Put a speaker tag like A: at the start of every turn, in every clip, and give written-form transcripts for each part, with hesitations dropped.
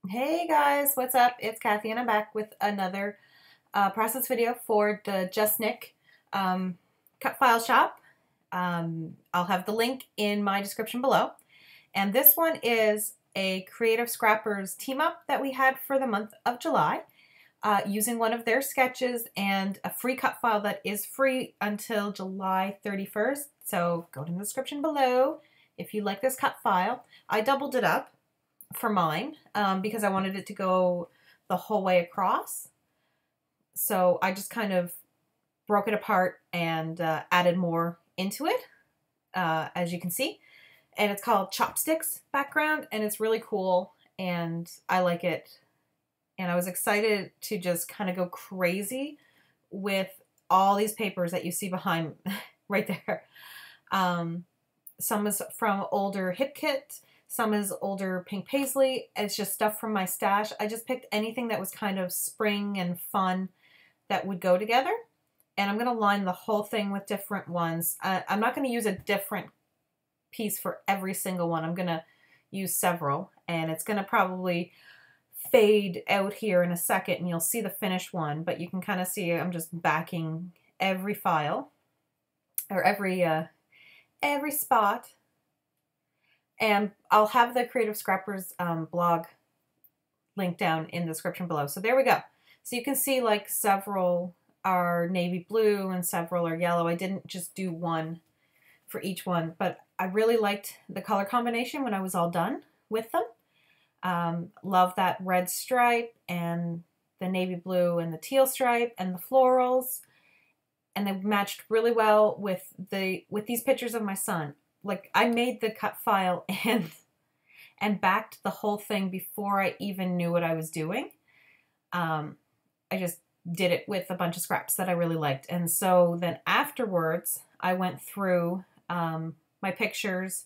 A: Hey guys, what's up? It's Kathy and I'm back with another process video for the JustNick cut file shop. I'll have the link in my description below. And this one is a Creative Scrappers team up that we had for the month of July using one of their sketches and a free cut file that is free until July 31st. So go to the description below if you like this cut file. I doubled it up for mine because I wanted it to go the whole way across. So I just kind of broke it apart and added more into it, as you can see. And it's called Chopsticks background, and it's really cool, and I like it. And I was excited to just kind of go crazy with all these papers that you see behind right there. Some is from older Hip Kit. Some is older pink paisley. It's just stuff from my stash. I just picked anything that was kind of spring and fun that would go together. And I'm going to line the whole thing with different ones. I'm not going to use a different piece for every single one. I'm going to use several. And it's going to probably fade out here in a second and you'll see the finished one. But you can kind of see I'm just backing every file or every spot. And I'll have the Creative Scrappers blog link down in the description below. So there we go. So you can see like several are navy blue and several are yellow. I didn't just do one for each one, but I really liked the color combination when I was all done with them. Love that red stripe and the navy blue and the teal stripe and the florals. And they matched really well with these pictures of my son. Like I made the cut file and backed the whole thing before I even knew what I was doing. I just did it with a bunch of scraps that I really liked. And so then afterwards, I went through my pictures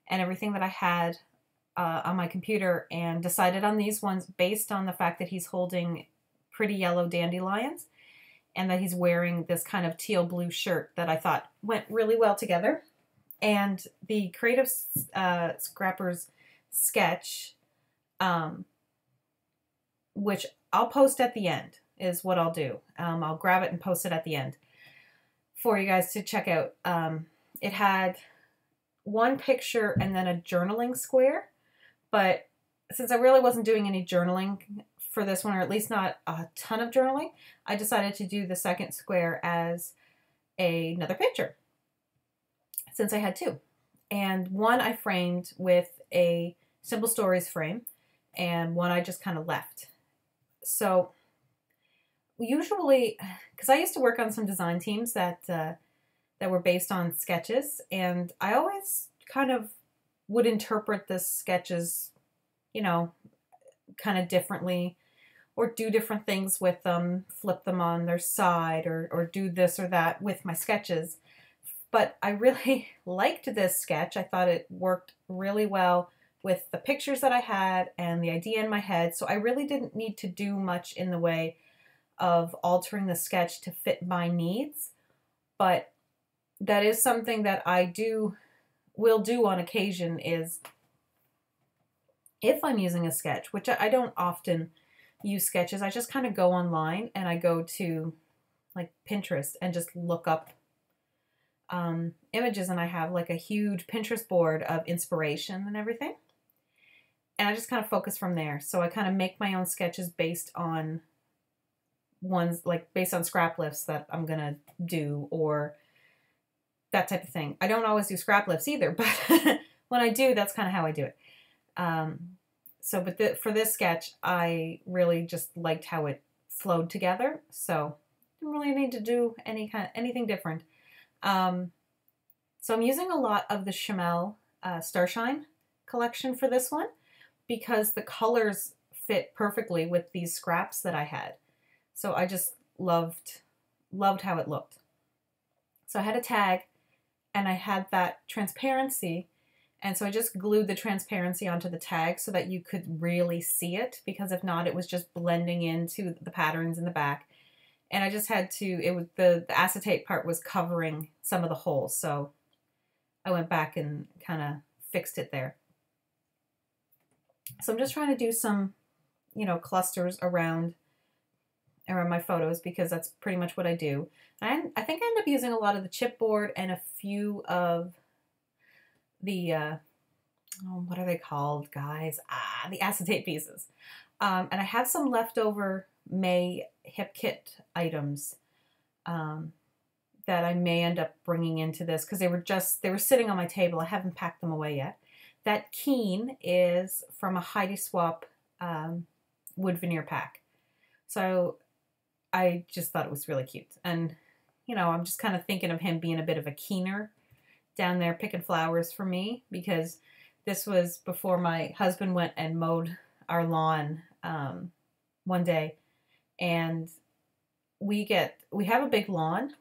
A: and everything that I had on my computer and decided on these ones based on the fact that he's holding pretty yellow dandelions and that he's wearing this kind of teal blue shirt that I thought went really well together. And the Creative Scrappers sketch, which I'll post at the end, is what I'll do. I'll grab it and post it at the end for you guys to check out. It had one picture and then a journaling square, but since I really wasn't doing any journaling for this one, or at least not a ton of journaling, I decided to do the second square as another picture, since I had two. And one I framed with a Simple Stories frame, and one I just kind of left. So usually, because I used to work on some design teams that were based on sketches, and I always kind of would interpret the sketches, you know, kind of differently, or do different things with them, flip them on their side, or do this or that with my sketches. But I really liked this sketch. I thought it worked really well with the pictures that I had and the idea in my head. So I really didn't need to do much in the way of altering the sketch to fit my needs. But that is something that I will do on occasion, is if I'm using a sketch, which I don't often use sketches. I just kind of go online and I go to like Pinterest and just look up images, and I have like a huge Pinterest board of inspiration and everything. And I just kind of focus from there. So I kind of make my own sketches based on based on scrap lifts that I'm going to do, or that type of thing. I don't always do scrap lifts either, but when I do, that's kind of how I do it. But for this sketch, I really just liked how it flowed together. So didn't really need to do anything different. So I'm using a lot of the Chamel Starshine collection for this one because the colors fit perfectly with these scraps that I had. So I just loved how it looked. So I had a tag and I had that transparency, and so I just glued the transparency onto the tag so that you could really see it, because if not, it was just blending into the patterns in the back. And I just had to, the acetate part was covering some of the holes, so I went back and kind of fixed it there. So I'm just trying to do some you know, clusters around my photos because that's pretty much what I do. And I think I end up using a lot of the chipboard and a few of the, oh, what are they called, guys? The acetate pieces. And I have some leftover May hip kit items that I may end up bringing into this because they were sitting on my table. I haven't packed them away yet. That Keen is from a Heidi Swap wood veneer pack. So I just thought it was really cute. And, you know, I'm just kind of thinking of him being a bit of a keener down there picking flowers for me because this was before my husband went and mowed our lawn one day. And we have a big lawn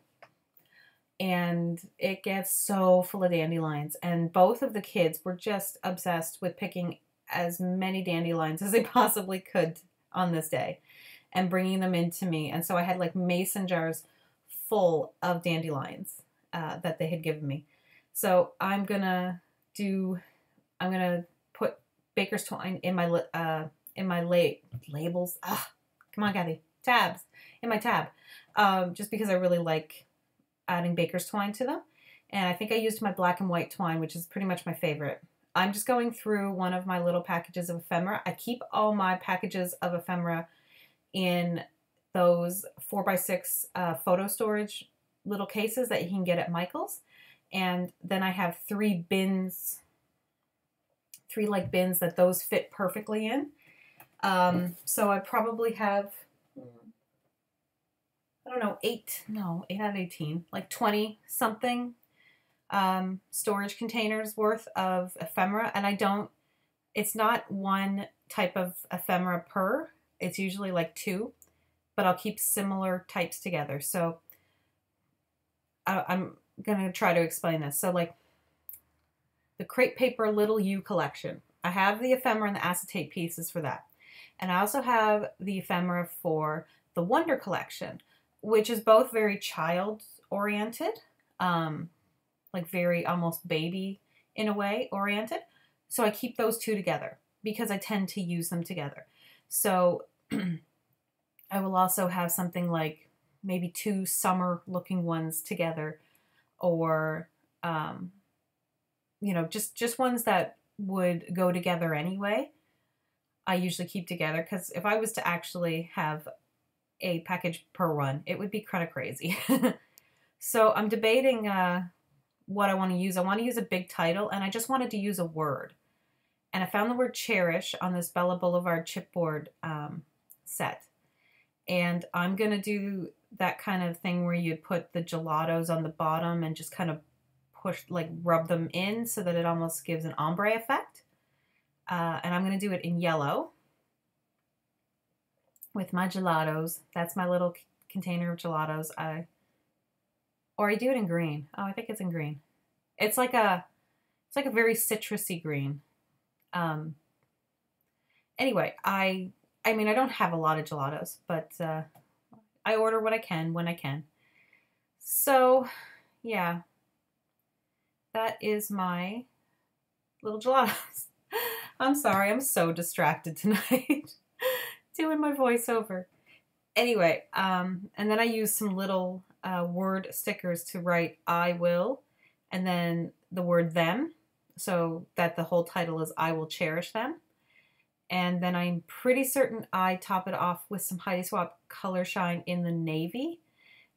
A: and it gets so full of dandelions. And both of the kids were just obsessed with picking as many dandelions as they possibly could on this day and bringing them into me. And so I had like mason jars full of dandelions that they had given me. So I'm gonna put baker's twine in my labels. Come on, Kathy. Tabs. In my tab. Just because I really like adding baker's twine to them. And I think I used my black and white twine, which is pretty much my favorite. I'm just going through one of my little packages of ephemera. I keep all my packages of ephemera in those 4x6 photo storage little cases that you can get at Michael's. And then I have three like bins that those fit perfectly in. So I probably have, I don't know, 8 out of 18, like 20 something storage containers worth of ephemera. And it's not one type of ephemera per, it's usually like 2, but I'll keep similar types together. So I'm going to try to explain this. So like the crepe paper Little U collection, I have the ephemera and the acetate pieces for that. And I also have the ephemera for the Wonder collection, which is both very child oriented, like very almost baby in a way oriented. So I keep those two together because I tend to use them together. So I will also have something like maybe 2 summer looking ones together, or, you know, just ones that would go together anyway. I usually keep together because if I was to actually have a package per one, it would be kind of crazy. So I'm debating what I want to use. I want to use a big title, and I just wanted to use a word. And I found the word Cherish on this Bella Boulevard chipboard set. And I'm going to do that kind of thing where you put the gelatos on the bottom and just kind of rub them in so that it almost gives an ombre effect. And I'm going to do it in yellow with my gelatos. That's my little container of gelatos. Or I do it in green. Oh, I think it's in green. It's like a very citrusy green. Anyway, I mean, I don't have a lot of gelatos, but I order what I can when I can. So, yeah, that is my little gelatos. I'm sorry, I'm so distracted tonight doing my voiceover. Anyway, and then I use some little word stickers to write I will, and then the word them, so that the whole title is I will cherish them. And then I'm pretty certain I top it off with some Heidi Swap Color Shine in the navy.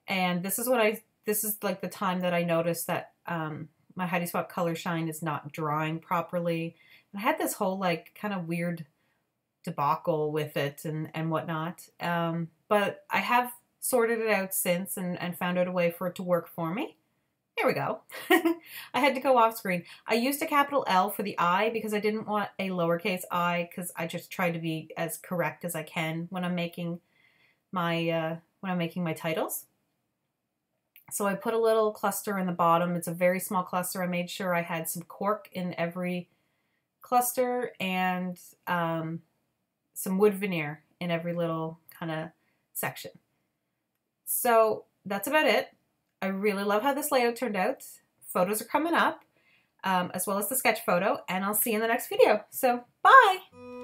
A: And this is like the time that I noticed that my Heidi Swap Color Shine is not drying properly. I had this whole like kind of weird debacle with it and whatnot. But I have sorted it out since and found out a way for it to work for me. There we go. I had to go off screen. I used a capital L for the I because I didn't want a lowercase I, because I just try to be as correct as I can when I'm making my titles. So I put a little cluster in the bottom. It's a very small cluster. I made sure I had some cork in every cluster and some wood veneer in every little kind of section. So that's about it. I really love how this layout turned out. Photos are coming up, as well as the sketch photo, and I'll see you in the next video. So, bye!